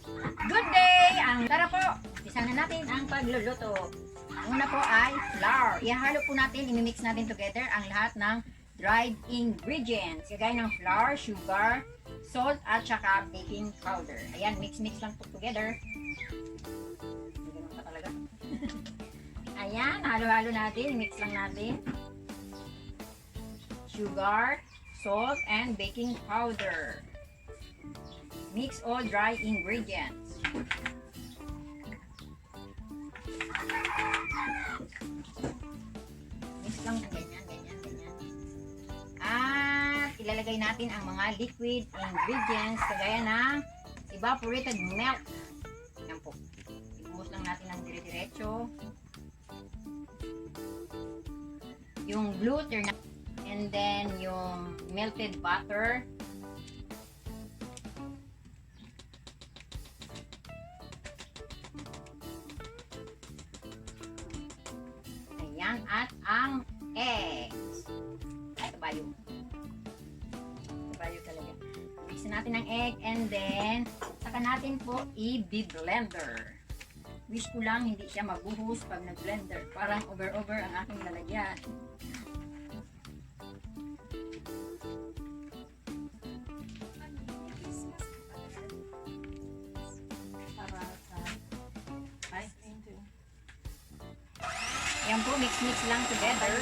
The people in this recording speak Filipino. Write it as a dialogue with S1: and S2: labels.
S1: Good day! Tara po, umpisa na natin ang pagluluto. Ang una po ay flour. Ihalo po natin, imimix natin together ang lahat ng dried ingredients. Kagaya ng flour, sugar, salt, at saka baking powder. Ayan, mix-mix lang po together. Ganun pa talaga. Ayan, halo-halo natin, mix lang natin. Sugar, salt, and baking powder. Mix all dry ingredients. Mix lang ng ganyan. At ilalagay natin ang mga liquid ingredients kagaya ng evaporated milk. Yan po. Ibuhos lang natin ng dire-diretso. Yung blue ternate and then yung melted butter. Ayan, at ang eggs. Ito ba yun? Talaga. Mix natin ang egg and then saka natin po i-blender. Wish ko lang hindi siya mabuhos pag nag-blender. Parang over-over ang aking lalagyan. Ayan po, mix-mix lang together.